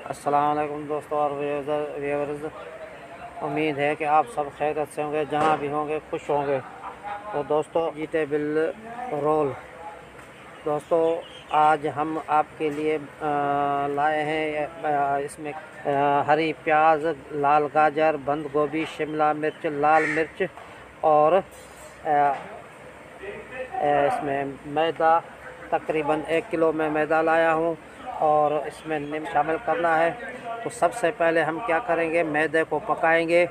अस्सलाम वालेकुम दोस्तों और व्यूअर्स। उम्मीद है कि आप सब खैरियत से होंगे, जहाँ भी होंगे खुश होंगे। तो दोस्तों, वेजिटेबल रोल दोस्तों, आज हम आपके लिए लाए हैं। इसमें हरी प्याज, लाल गाजर, बंद गोभी, शिमला मिर्च, लाल मिर्च और इसमें मैदा, तकरीबन 1 किलो में मैदा लाया हूँ और इसमें नींबू शामिल करना है। तो सबसे पहले हम क्या करेंगे, मैदे को पकाएंगे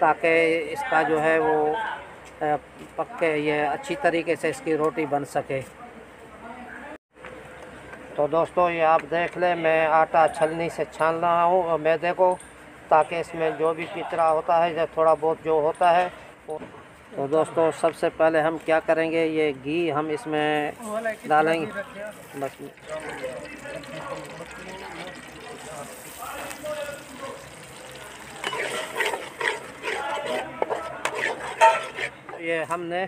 ताकि इसका जो है वो पक्के ये अच्छी तरीके से इसकी रोटी बन सके। तो दोस्तों, ये आप देख लें, मैं आटा छलनी से छान रहा हूँ मैदे को, ताकि इसमें जो भी पिचरा होता है या थोड़ा बहुत जो होता है तो दोस्तों, सबसे पहले हम क्या करेंगे, ये घी हम इसमें डालेंगे। बस ये हमने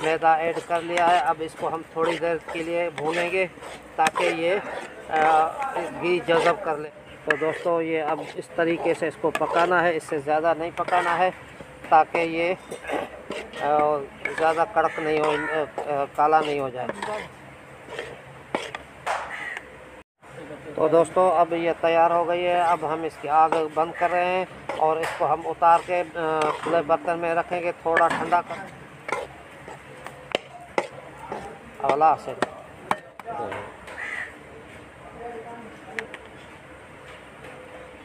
मैदा ऐड कर लिया है। अब इसको हम थोड़ी देर के लिए भूनेंगे ताकि ये घी जज़ब कर ले। तो दोस्तों, ये अब इस तरीके से इसको पकाना है, इससे ज़्यादा नहीं पकाना है ताकि ये ज़्यादा कड़क नहीं हो, काला नहीं हो जाए। तो दोस्तों, अब ये तैयार हो गई है। अब हम इसकी आग बंद कर रहे हैं और इसको हम उतार के खुले बर्तन में रखेंगे, थोड़ा ठंडा कर अगला से।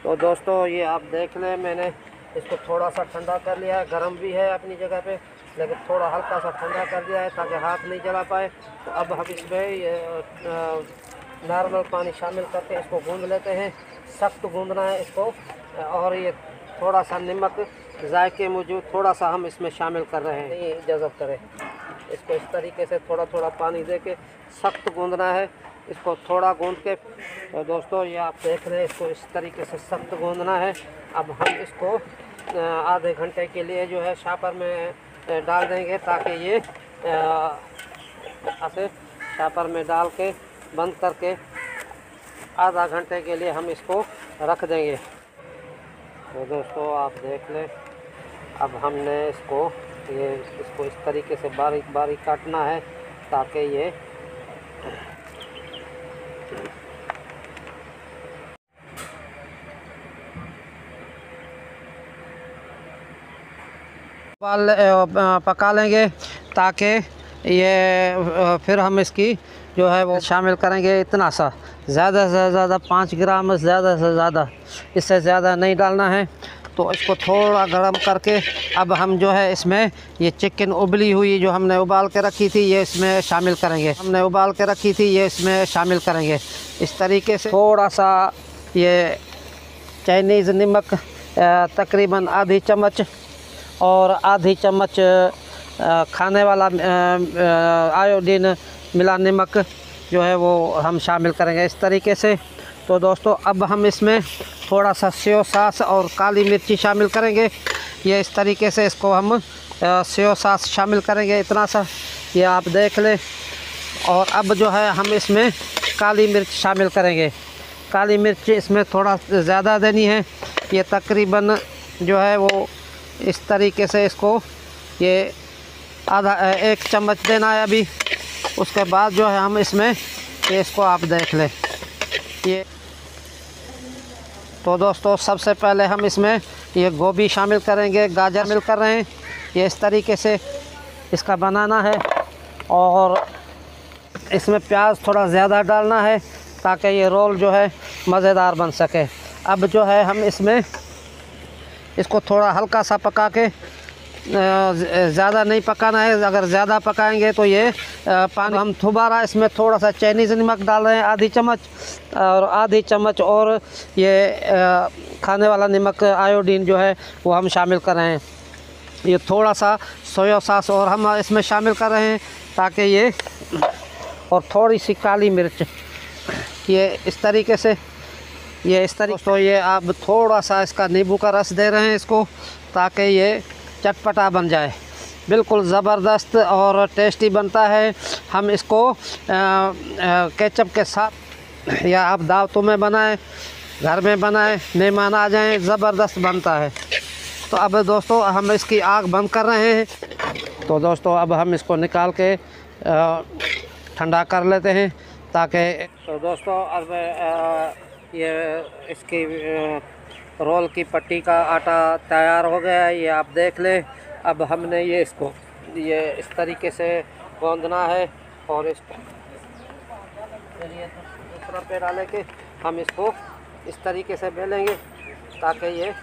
तो दोस्तों, ये आप देख लें, मैंने इसको थोड़ा सा ठंडा कर लिया है। गर्म भी है अपनी जगह पे, लेकिन थोड़ा हल्का सा ठंडा कर दिया है ताकि हाथ नहीं जला पाए। तो अब हम इसमें नॉर्मल पानी शामिल करके इसको गूंद लेते हैं। सख्त गूंदना है इसको। और ये थोड़ा सा नमक जायके मौजूद थोड़ा सा हम इसमें शामिल कर रहे हैं, ये जज़ब करें। इसको इस तरीके से थोड़ा थोड़ा पानी दे के सख्त गूंदना है। इसको थोड़ा गूंद के, तो दोस्तों ये आप देख रहे हैं, इसको इस तरीके से सख्त गूंदना है। अब हम इसको आधे घंटे के लिए जो है शापर में डाल देंगे ताकि ये ऐसे शापर में डाल के बंद करके आधा घंटे के लिए हम इसको रख देंगे। तो दोस्तों, आप देख लें, अब हमने इसको इस तरीके से बारीक बारीक काटना है ताकि ये पका लेंगे ताकि ये फिर हम इसकी जो है वो शामिल करेंगे। इतना सा, ज़्यादा से ज़्यादा 5 ग्राम, ज़्यादा से ज़्यादा, इससे ज़्यादा नहीं डालना है। तो इसको थोड़ा गर्म करके अब हम जो है इसमें ये चिकन उबली हुई जो हमने उबाल के रखी थी, ये इसमें शामिल करेंगे। हमने उबाल के रखी थी, ये इसमें शामिल करेंगे। इस तरीके से थोड़ा सा ये चाइनीज़ नमक, तकरीबन आधी चम्मच, और आधी चम्मच खाने वाला आयोडीन मिला नमक जो है वो हम शामिल करेंगे इस तरीके से। तो दोस्तों, अब हम इसमें थोड़ा सा सेव सॉस और काली मिर्ची शामिल करेंगे। ये इस तरीके से इसको हम सेव सॉस शामिल करेंगे, इतना सा, ये आप देख लें। और अब जो है हम इसमें काली मिर्च शामिल करेंगे। काली मिर्च इसमें थोड़ा ज़्यादा देनी है। ये तकरीबन जो है वो इस तरीके से इसको ये आधा 1 चम्मच देना है अभी। उसके बाद जो है हम इसमें ये इसको आप देख लें ये। तो दोस्तों, सबसे पहले हम इसमें ये गोभी शामिल करेंगे, गाजर शामिल कर रहे हैं। ये इस तरीके से इसका बनाना है और इसमें प्याज थोड़ा ज़्यादा डालना है ताकि ये रोल जो है मज़ेदार बन सके। अब जो है हम इसमें इसको थोड़ा हल्का सा पका के, ज़्यादा नहीं पकाना है। अगर ज़्यादा पकाएंगे तो ये पानी, हम दोबारा इसमें थोड़ा सा चाइनीज़ नमक डाल रहे हैं, आधी चम्मच, और आधी चम्मच और ये खाने वाला नमक आयोडीन जो है वो हम शामिल कर रहे हैं। ये थोड़ा सा सोया सॉस और हम इसमें शामिल कर रहे हैं ताकि ये, और थोड़ी सी काली मिर्च, ये इस तरीके से, ये इस तरीके। तो ये आप थोड़ा सा इसका नींबू का रस दे रहे हैं इसको ताकि ये चटपटा बन जाए। बिल्कुल ज़बरदस्त और टेस्टी बनता है। हम इसको केचप के साथ, या आप दावतों में बनाएं घर में बनाए, मेहमान आ जाएं, ज़बरदस्त बनता है। तो अब दोस्तों हम इसकी आग बंद कर रहे हैं। तो दोस्तों अब हम इसको निकाल के ठंडा कर लेते हैं ताकि। तो दोस्तों अब ये इसकी रोल की पट्टी का आटा तैयार हो गया है, ये आप देख लें। अब हमने ये इसको इस तरीके से गूंदना है और इसको ये दूसरा पे डालें के हम इसको इस तरीके से बेलेंगे ताकि ये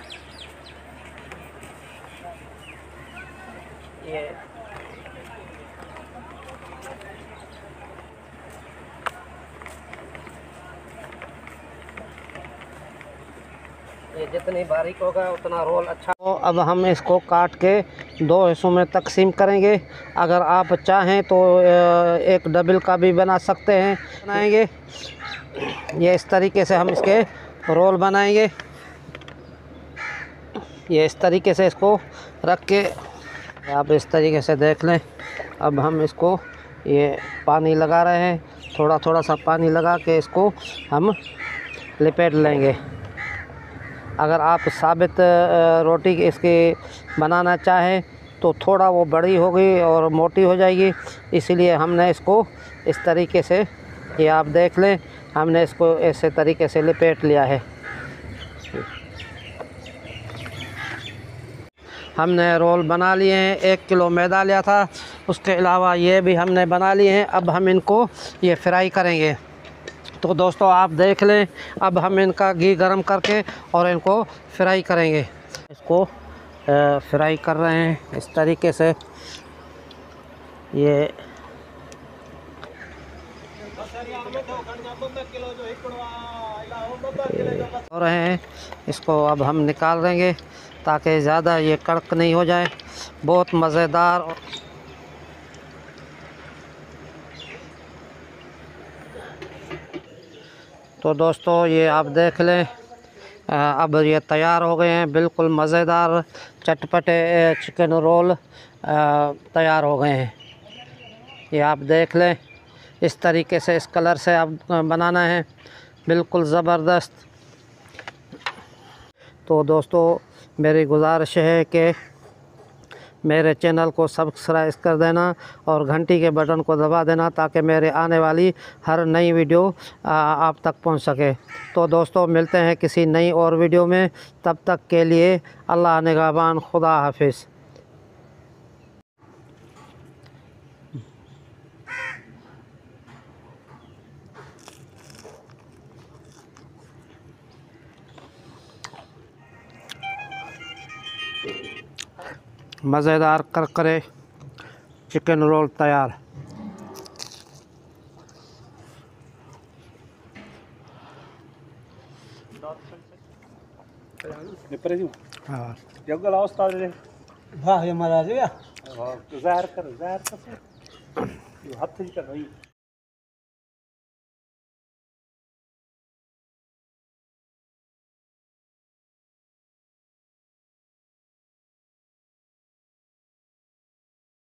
जितनी बारीक होगा उतना रोल अच्छा। तो अब हम इसको काट के 2 हिस्सों में तकसीम करेंगे। अगर आप चाहें तो एक डबल का भी बना सकते हैं, बनाएंगे। ये इस तरीके से हम इसके रोल बनाएंगे। ये इस तरीके से इसको रख के आप इस तरीके से देख लें। अब हम इसको ये पानी लगा रहे हैं, थोड़ा थोड़ा सा पानी लगा के इसको हम लपेट लेंगे। अगर आप साबित रोटी इसकी बनाना चाहें तो थोड़ा वो बड़ी होगी और मोटी हो जाएगी, इसीलिए हमने इसको इस तरीके से, ये आप देख लें, हमने इसको ऐसे तरीके से लपेट लिया है। हमने रोल बना लिए हैं। 1 किलो मैदा लिया था, उसके अलावा ये भी हमने बना लिए हैं। अब हम इनको ये फ्राई करेंगे। तो दोस्तों आप देख लें, अब हम इनका घी गरम करके और इनको फ्राई करेंगे। इसको फ्राई कर रहे हैं इस तरीके से। ये हो रहे हैं, इसको अब हम निकाल देंगे ताकि ज़्यादा ये कड़क नहीं हो जाए। बहुत मज़ेदार। तो दोस्तों ये आप देख लें, अब ये तैयार हो गए हैं। बिल्कुल मज़ेदार चटपटे चिकन रोल तैयार हो गए हैं। ये आप देख लें, इस तरीके से इस कलर से आप बनाना है, बिल्कुल ज़बरदस्त। तो दोस्तों मेरी गुजारिश है कि मेरे चैनल को सब्सक्राइब कर देना और घंटी के बटन को दबा देना ताकि मेरे आने वाली हर नई वीडियो आप तक पहुंच सके। तो दोस्तों मिलते हैं किसी नई और वीडियो में, तब तक के लिए अल्लाह निगहबान, खुदा हाफिज़। मज़ेदार करकरे चिकन रोल तैयार। हाँ जगल अवस्था वाह ये मजा आ गया। ज़ाहिर कर हाथ से कर